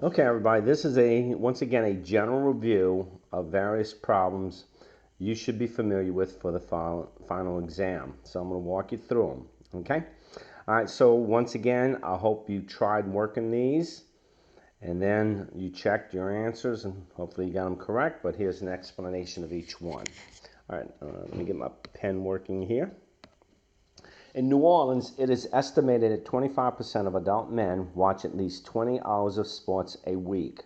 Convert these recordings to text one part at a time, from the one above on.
Okay, everybody, this is once again a general review of various problems you should be familiar with for the final exam. So I'm going to walk you through them, okay? All right, so once again, I hope you tried working these and then you checked your answers and hopefully you got them correct, but here's an explanation of each one. All right, let me get my pen working here. In New Orleans, it is estimated that 25% of adult men watch at least 20 hours of sports a week.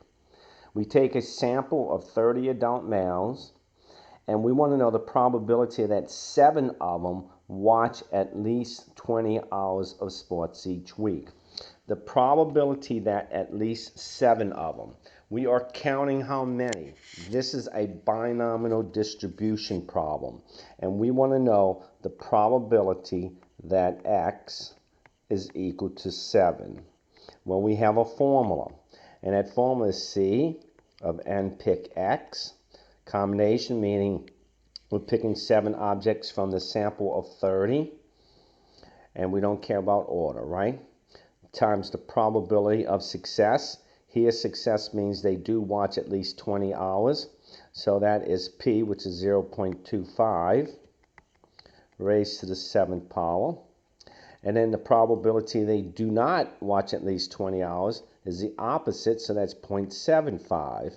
We take a sample of 30 adult males, and we want to know the probability that 7 of them watch at least 20 hours of sports each week. The probability that at least 7 of them. We are counting how many. This is a binomial distribution problem, and we want to know the probability that x is equal to 7. Well, we have a formula, and that formula is C of n pick x. Combination meaning we're picking 7 objects from the sample of 30, and we don't care about order, right? Times the probability of success. Here, success means they do watch at least 20 hours. So that is P, which is 0.25, raised to the 7th power. And then the probability they do not watch at least 20 hours is the opposite, so that's 0.75.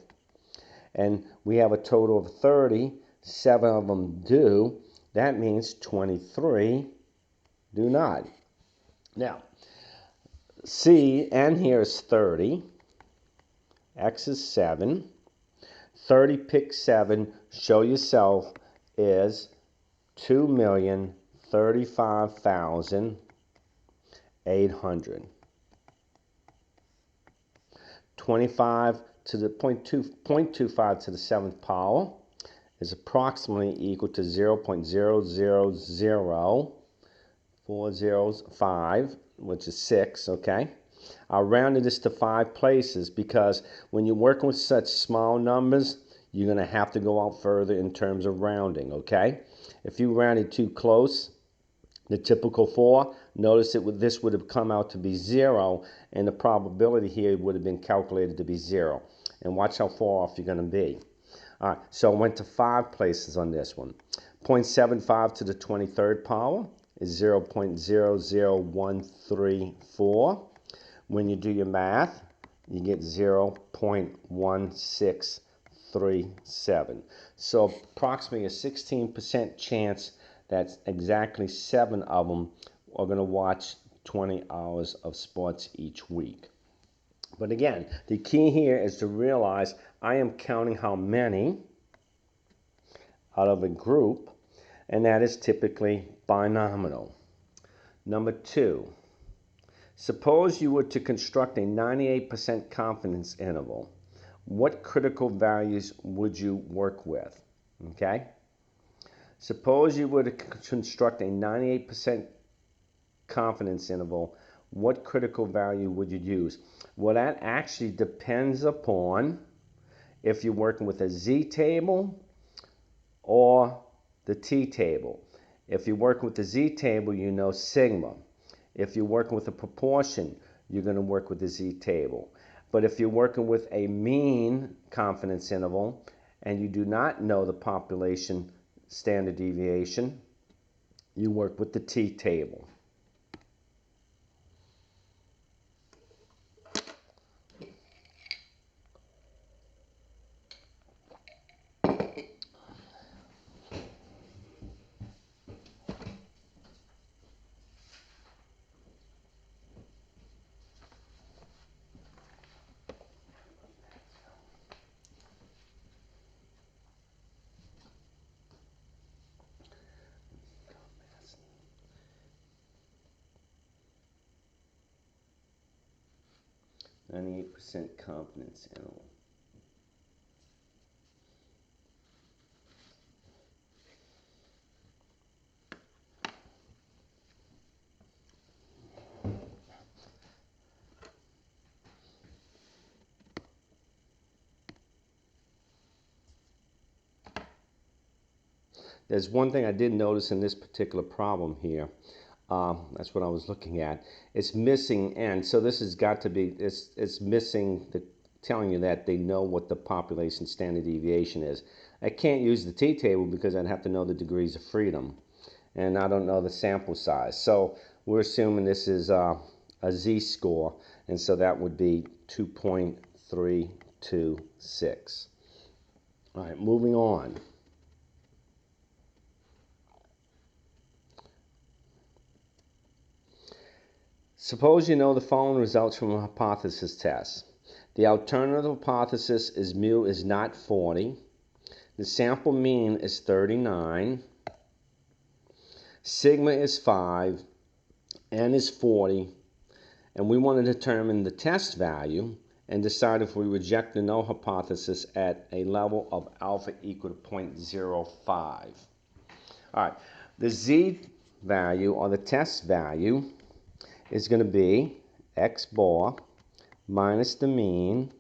And we have a total of 30. 7 of them do. That means 23 do not. Now, C, n here is 30. X is 7. 30 pick 7, show yourself, is 2,035,800. 25 to the 0.25 to the 7th power is approximately equal to 0.000405, which is 6, okay? I rounded this to 5 places because when you're working with such small numbers, you're going to have to go out further in terms of rounding, okay? If you rounded too close, the typical 4, notice this would have come out to be 0, and the probability here would have been calculated to be 0. And watch how far off you're going to be. All right, so I went to 5 places on this one. 0.75 to the 23rd power is 0.00134. When you do your math, you get 0.1637. So approximately a 16% chance that exactly 7 of them are going to watch 20 hours of sports each week. But again, the key here is to realize I am counting how many out of a group, and that is typically binomial. Number 2, suppose you were to construct a 98% confidence interval. What critical values would you work with? Okay? Suppose you were to construct a 98% confidence interval. What critical value would you use? Well, that actually depends upon if you're working with a z-table or the t-table. If you're working with the z-table, you know sigma. If you're working with a proportion, you're going to work with the z-table. But if you're working with a mean confidence interval and you do not know the population standard deviation, you work with the t-table. %, confidence interval. There's one thing I did notice in this particular problem here. That's what I was looking at. It's missing n, so this has got to be, it's missing telling you that they know what the population standard deviation is. I can't use the t-table because I'd have to know the degrees of freedom, and I don't know the sample size. So we're assuming this is a z-score, and so that would be 2.326. All right, moving on. Suppose you know the following results from a hypothesis test. The alternative hypothesis is mu is not 40. The sample mean is 39. Sigma is 5. N is 40. And we want to determine the test value and decide if we reject the null hypothesis at a level of alpha equal to 0.05. All right, the z value, or the test value, is going to be x bar minus the mean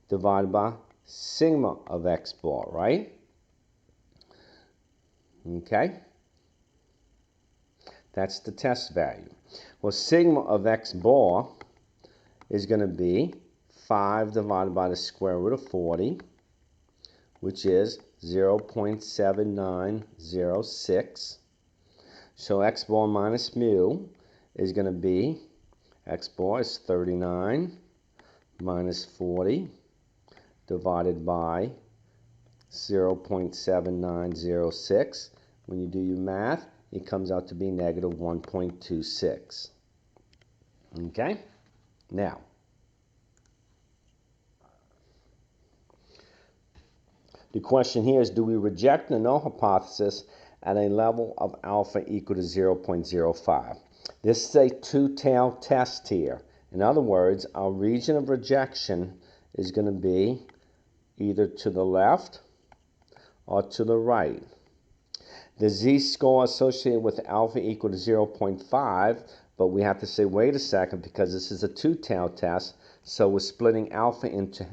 divided by sigma of x bar, right? Okay, that's the test value. Well, sigma of x bar is going to be 5 divided by the square root of 40, which is 0.7906. So x bar minus mu is going to be, x bar is 39 minus 40 divided by 0.7906. When you do your math, it comes out to be negative 1.26. Okay? Now, the question here is, do we reject the null hypothesis at a level of alpha equal to 0.05? This is a two-tailed test here. In other words, our region of rejection is going to be either to the left or to the right. The z-score associated with alpha equal to 0.5, but we have to say, wait a second, because this is a two-tailed test, so we're splitting alpha into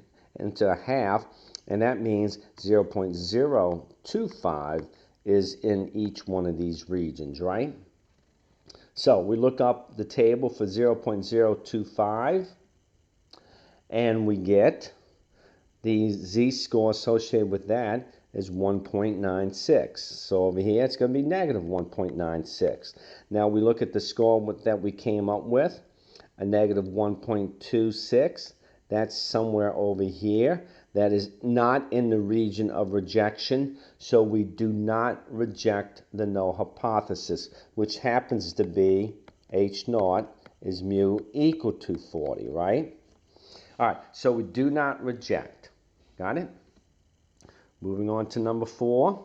a half, and that means 0.025 is in each one of these regions, right? So we look up the table for 0.025, and we get the z-score associated with that is 1.96. So over here it's going to be negative 1.96. Now we look at the score that we came up with, a negative 1.26. That's somewhere over here. That is not in the region of rejection, so we do not reject the null hypothesis, which happens to be H naught is mu equal to 40, right? All right, so we do not reject. Got it? Moving on to number 4.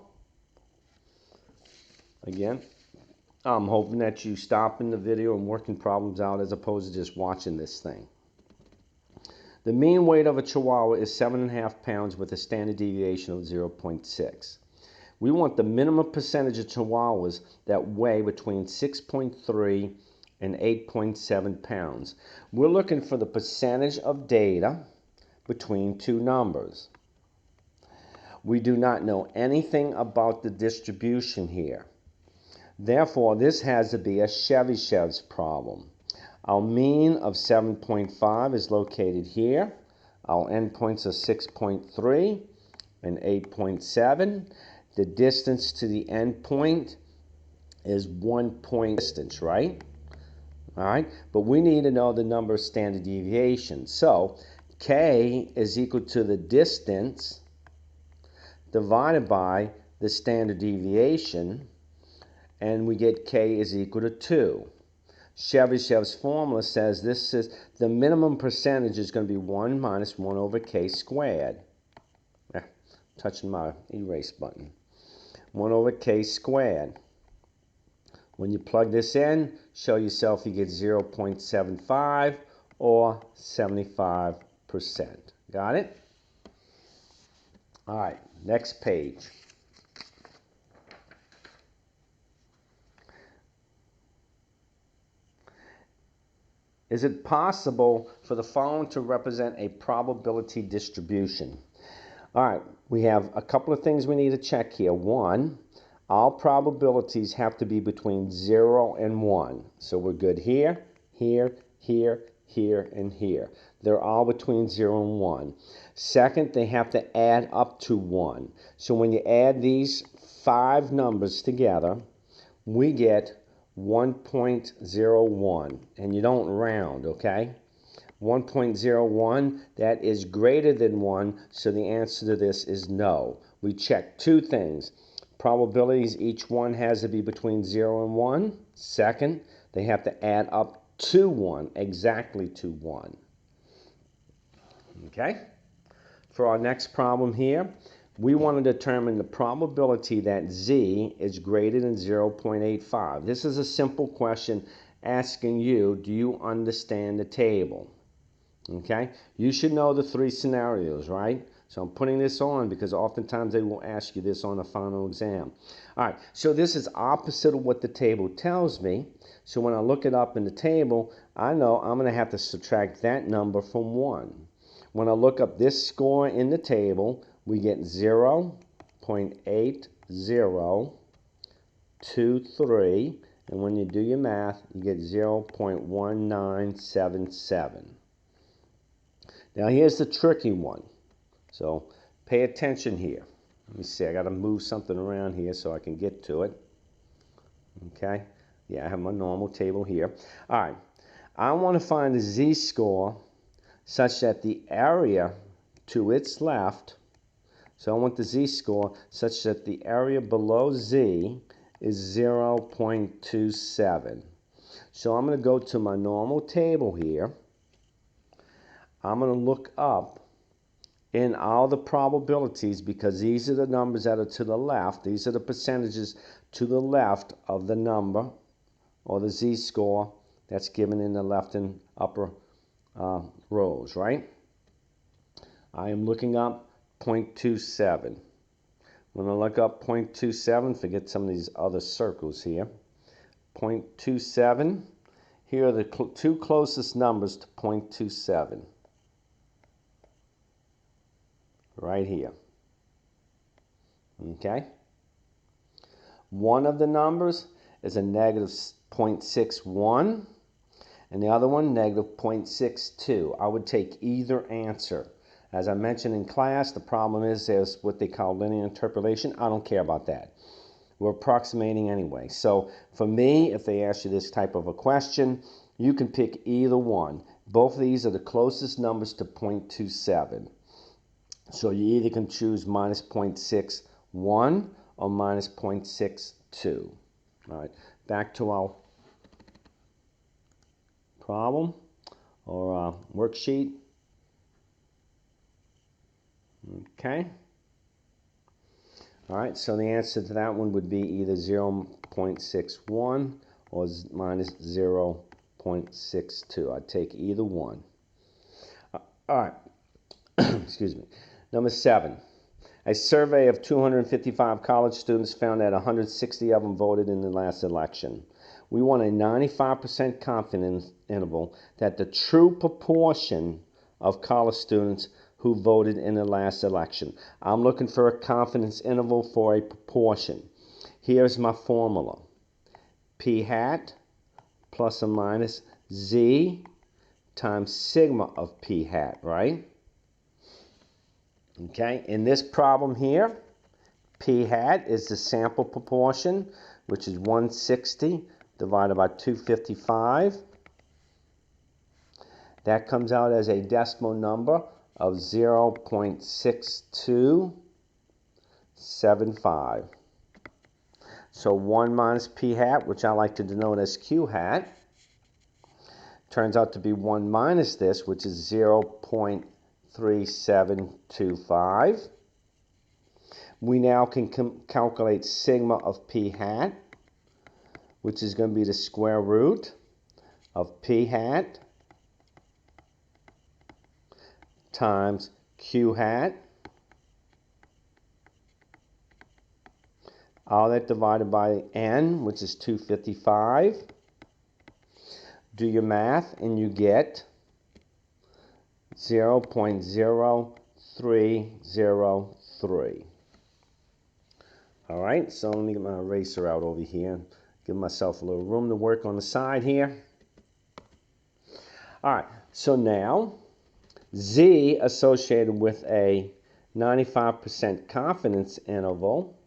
Again, I'm hoping that you stop in the video and working problems out as opposed to just watching this thing. The mean weight of a Chihuahua is 7.5 pounds with a standard deviation of 0.6. We want the minimum percentage of Chihuahuas that weigh between 6.3 and 8.7 pounds. We're looking for the percentage of data between two numbers. We do not know anything about the distribution here. Therefore, this has to be a Chevyshev's problem. Our mean of 7.5 is located here. Our endpoints are 6.3 and 8.7. The distance to the endpoint is 1 point distance, right? All right, but we need to know the number of standard deviations. So k is equal to the distance divided by the standard deviation, and we get k is equal to 2. Chevyshev's formula says this is the minimum percentage is going to be 1 minus 1 over k squared. Touching my erase button. 1 over k squared. When you plug this in, show yourself you get 0.75 or 75%. Got it? All right, next page. Is it possible for the following to represent a probability distribution? All right, we have a couple of things we need to check here. One, all probabilities have to be between 0 and 1. So we're good here, here, here, here, and here. they're all between 0 and 1. Second, they have to add up to 1. So when you add these 5 numbers together, we get 1.01, and you don't round, okay? 1.01, that is greater than 1, so the answer to this is no. We check 2 things. Probabilities, each one has to be between 0 and 1. Second, they have to add up to 1, exactly to 1. Okay? For our next problem here, we want to determine the probability that z is greater than 0.85. This is a simple question asking you, do you understand the table? Okay? You should know the 3 scenarios, right? So I'm putting this on because oftentimes they will ask you this on a final exam. All right, so this is opposite of what the table tells me. So when I look it up in the table, I know I'm going to have to subtract that number from 1. When I look up this score in the table, we get 0.8023, and when you do your math, you get 0.1977. Now here's the tricky one. So pay attention here. Let me see, I got to move something around here so I can get to it. Okay, yeah, I have my normal table here. All right, I want to find the z-score such that the area to its left, so I want the z-score such that the area below z is 0.27. So I'm going to go to my normal table here. I'm going to look up in all the probabilities, because these are the numbers that are to the left. These are the percentages to the left of the number or the z-score that's given in the left and upper rows, right? I am looking up 0.27. When I look up 0.27, forget some of these other circles here. 0.27, here are the 2 closest numbers to 0.27. Right here. Okay? One of the numbers is a negative 0.61, and the other one, negative 0.62. I would take either answer. As I mentioned in class, the problem is there's what they call linear interpolation. I don't care about that. We're approximating anyway. So for me, if they ask you this type of a question, you can pick either one. Both of these are the closest numbers to 0.27. So you either can choose minus 0.61 or minus 0.62. All right, back to our problem or worksheet. Okay. All right, so the answer to that one would be either 0.61 or minus 0.62. I'd take either one. All right, excuse me. Number 7. A survey of 255 college students found that 160 of them voted in the last election. We want a 95% confidence interval that the true proportion of college students who voted in the last election. I'm looking for a confidence interval for a proportion. Here's my formula. P hat plus or minus z times sigma of p hat, right? Okay, in this problem here, p hat is the sample proportion, which is 160 divided by 255. That comes out as a decimal number of 0.6275. So 1 minus p hat, which I like to denote as q hat, turns out to be 1 minus this, which is 0.3725. We now can calculate sigma of p hat, which is going to be the square root of p hat times q hat. All that divided by n, which is 255. Do your math and you get 0.0303. All right, so let me get my eraser out over here. Give myself a little room to work on the side here. All right, so now Z associated with a 95% confidence interval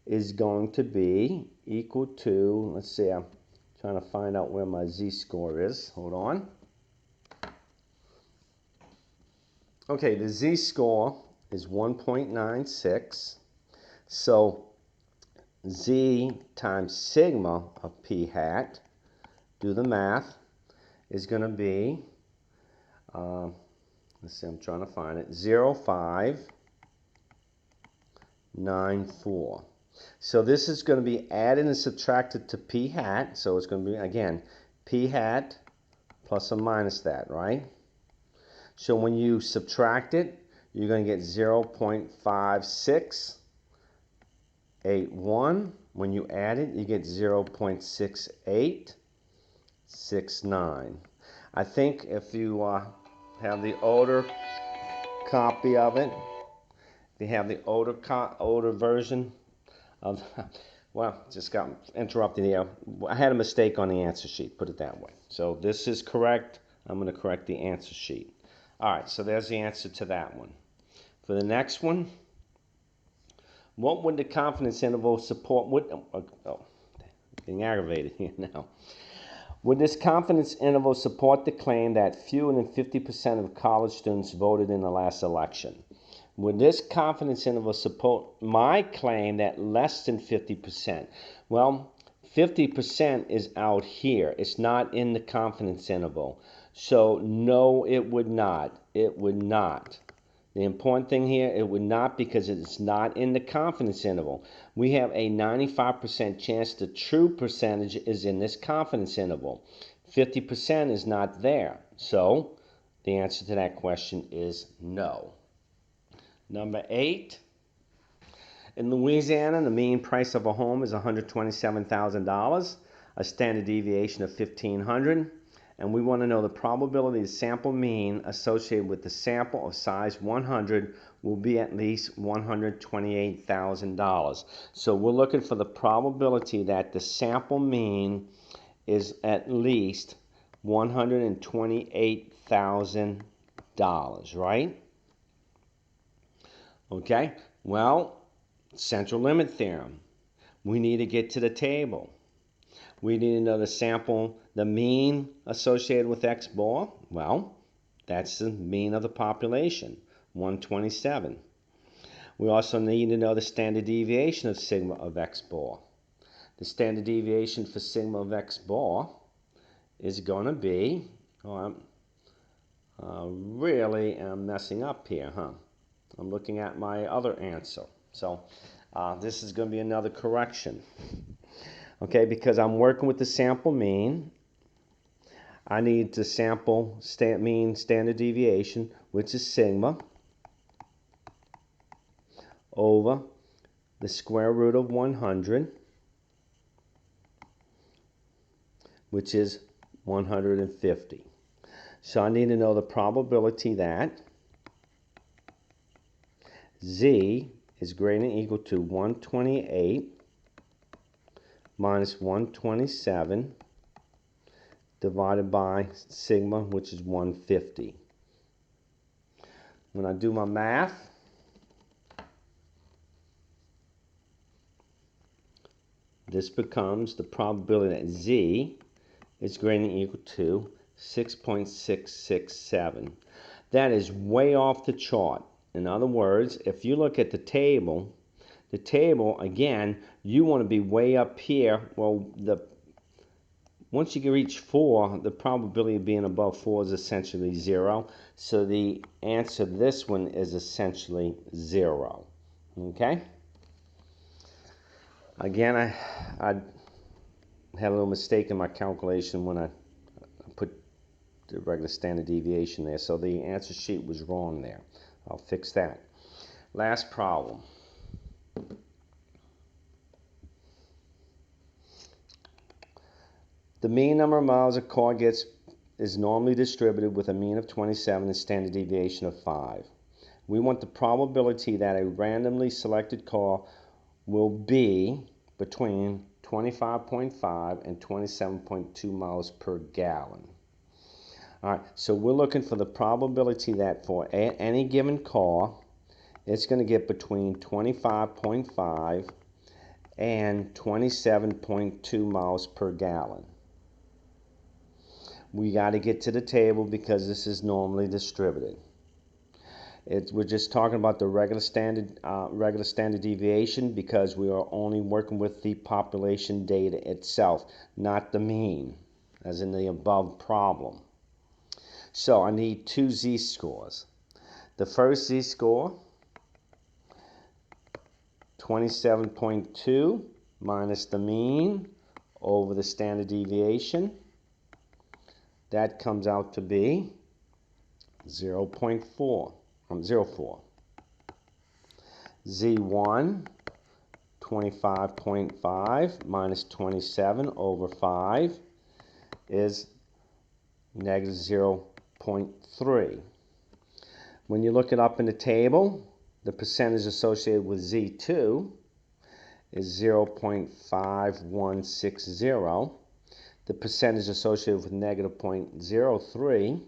is going to be equal to, let's see, I'm trying to find out where my z-score is. Hold on. Okay, the z-score is 1.96. So z times sigma of p hat, do the math, is going to be, let's see, I'm trying to find it, 0.594. So this is going to be added and subtracted to p hat. So it's going to be, again, p hat plus or minus that, right? So when you subtract it, you're going to get 0.5681. When you add it, you get 0.6869. I think if you have the older copy of it, if you have the older version of, well, just got interrupted here. I had a mistake on the answer sheet, put it that way. So this is correct. I'm going to correct the answer sheet. All right, so there's the answer to that one. For the next one, what would the confidence interval support? Getting aggravated here now. Would this confidence interval support the claim that fewer than 50% of college students voted in the last election? Would this confidence interval support my claim that less than 50%? Well, 50% is out here. It's not in the confidence interval. So no, it would not. It would not. The important thing here, it would not, because it's not in the confidence interval. We have a 95% chance the true percentage is in this confidence interval. 50% is not there. So the answer to that question is no. Number 8. In Louisiana, the mean price of a home is $127,000, a standard deviation of 1,500. And we want to know the probability the sample mean associated with the sample of size 100 will be at least $128,000. So we're looking for the probability that the sample mean is at least $128,000, right? Okay, well, central limit theorem. We need to get to the table. We need to know the sample, the mean associated with X bar. Well, that's the mean of the population, 127. We also need to know the standard deviation of sigma of X bar. The standard deviation for sigma of X bar is going to be, really am messing up here, huh? I'm looking at my other answer. So this is going to be another correction. Okay, because I'm working with the sample mean, I need the sample mean standard deviation, which is sigma, over the square root of 100, which is 150. So I need to know the probability that Z is greater than or equal to 128 minus 127 divided by sigma, which is 150. When I do my math, this becomes the probability that Z is greater than or equal to 6.667. That is way off the chart. In other words, if you look at the table, again, you want to be way up here. Well, once you can reach 4, the probability of being above 4 is essentially 0. So the answer to this one is essentially 0. Okay? Again, I had a little mistake in my calculation when I put the regular standard deviation there. So the answer sheet was wrong there. I'll fix that. Last problem. The mean number of miles a car gets is normally distributed with a mean of 27 and standard deviation of 5. We want the probability that a randomly selected car will be between 25.5 and 27.2 miles per gallon. All right, so we're looking for the probability that for any given car, it's going to get between 25.5 and 27.2 miles per gallon. We got to get to the table because this is normally distributed. We're just talking about the regular standard deviation because we are only working with the population data itself, not the mean, as in the above problem. So I need two z-scores. The first z-score, 27.2 minus the mean over the standard deviation. That comes out to be 0.04. Z1, 25.5 minus 27 over 5 is negative 0.3. When you look it up in the table, the percentage associated with Z2 is 0.5160. The percentage associated with negative 0.03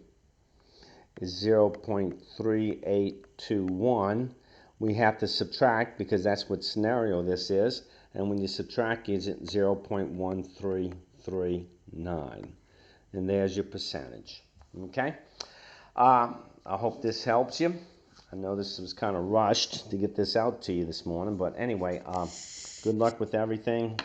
is 0.3821. We have to subtract because that's what scenario this is. And when you subtract, it's at 0.1339. And there's your percentage. Okay? I hope this helps you. I know this was kind of rushed to get this out to you this morning. But anyway, good luck with everything.